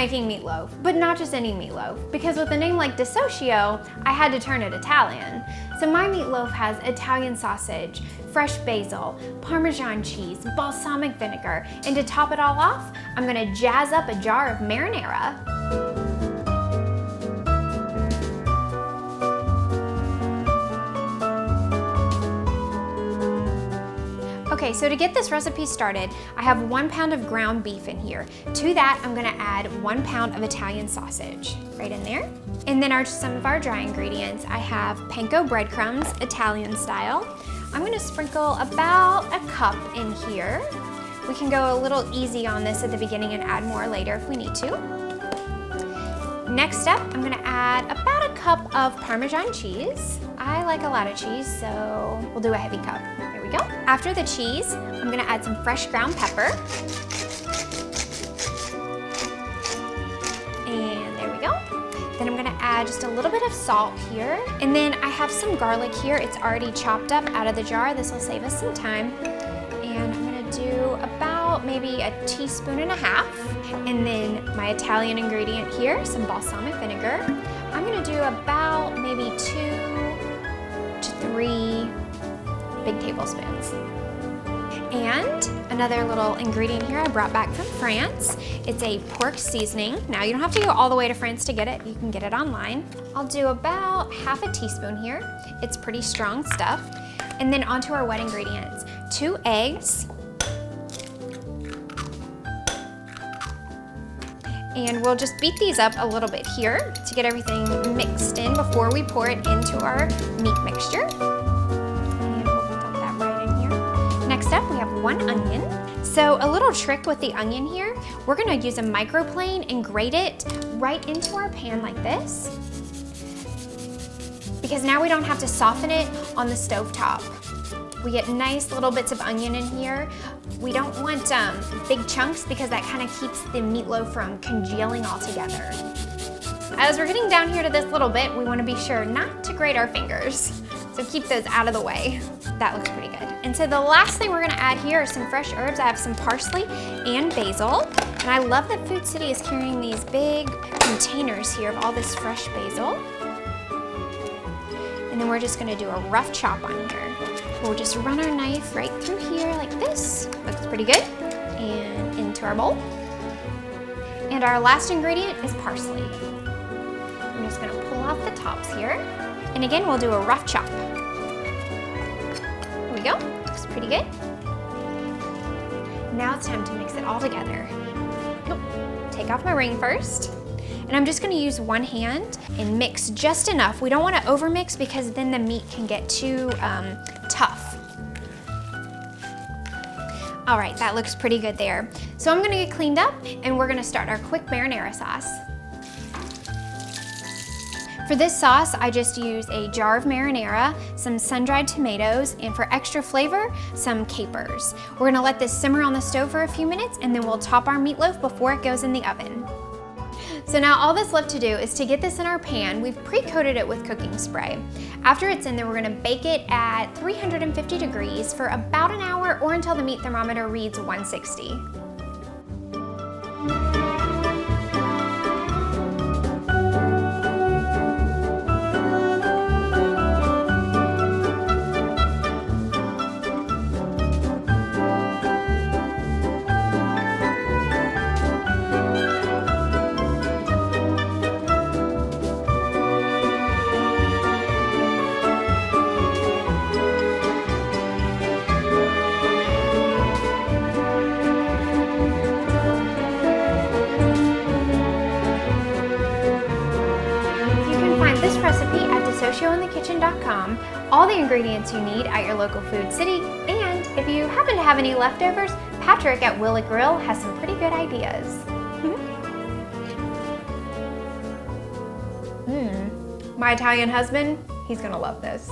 making meatloaf, but not just any meatloaf, because with a name like DeSocio, I had to turn it Italian. So my meatloaf has Italian sausage, fresh basil, Parmesan cheese, balsamic vinegar, and to top it all off, I'm gonna jazz up a jar of marinara. Okay, so to get this recipe started, I have 1 pound of ground beef in here. To that, I'm gonna add 1 pound of Italian sausage, right in there. And then some of our dry ingredients. I have panko breadcrumbs, Italian style. I'm gonna sprinkle about a cup in here. We can go a little easy on this at the beginning and add more later if we need to. Next up, I'm gonna add about a cup of Parmesan cheese. I like a lot of cheese, so we'll do a heavy cup. There we go. After the cheese, I'm gonna add some fresh ground pepper. And there we go. Then I'm gonna add just a little bit of salt here. And then I have some garlic here. It's already chopped up out of the jar. This will save us some time. And I'm gonna do about maybe 1.5 teaspoons. And then my Italian ingredient here, some balsamic vinegar. I'm gonna do about maybe 2 to 3 big tablespoons. And another little ingredient here I brought back from France. It's a pork seasoning. Now you don't have to go all the way to France to get it. You can get it online. I'll do about 1/2 teaspoon here. It's pretty strong stuff. And then onto our wet ingredients. 2 eggs. And we'll just beat these up a little bit here to get everything mixed in before we pour it into our meat mixture. And we'll dump that right in here. Next up, we have 1 onion. So a little trick with the onion here, we're gonna use a microplane and grate it right into our pan like this, because now we don't have to soften it on the stovetop. We get nice little bits of onion in here. We don't want big chunks because that kind of keeps the meatloaf from congealing all together. As we're getting down here to this little bit, we want to be sure not to grate our fingers. So keep those out of the way. That looks pretty good. And so the last thing we're gonna add here are some fresh herbs. I have some parsley and basil. And I love that Food City is carrying these big containers here of all this fresh basil. And then we're just gonna do a rough chop on here. We'll just run our knife right through here like this. Looks pretty good. And into our bowl. And our last ingredient is parsley. I'm just gonna pull off the tops here. And again, we'll do a rough chop. There we go, looks pretty good. Now it's time to mix it all together. Nope. Take off my ring first. And I'm just gonna use 1 hand and mix just enough. We don't wanna overmix because then the meat can get too tough. All right, that looks pretty good there. So I'm gonna get cleaned up and we're gonna start our quick marinara sauce. For this sauce, I just use a jar of marinara, some sun-dried tomatoes, and for extra flavor, some capers. We're gonna let this simmer on the stove for a few minutes and then we'll top our meatloaf before it goes in the oven. So now all that's left to do is to get this in our pan. We've pre-coated it with cooking spray. After it's in there, we're gonna bake it at 350 degrees for about an hour or until the meat thermometer reads 160. This recipe at DeSocioInTheKitchen.com, all the ingredients you need at your local Food City, and if you happen to have any leftovers, Patrick at Willet Grill has some pretty good ideas. My Italian husband, he's gonna love this.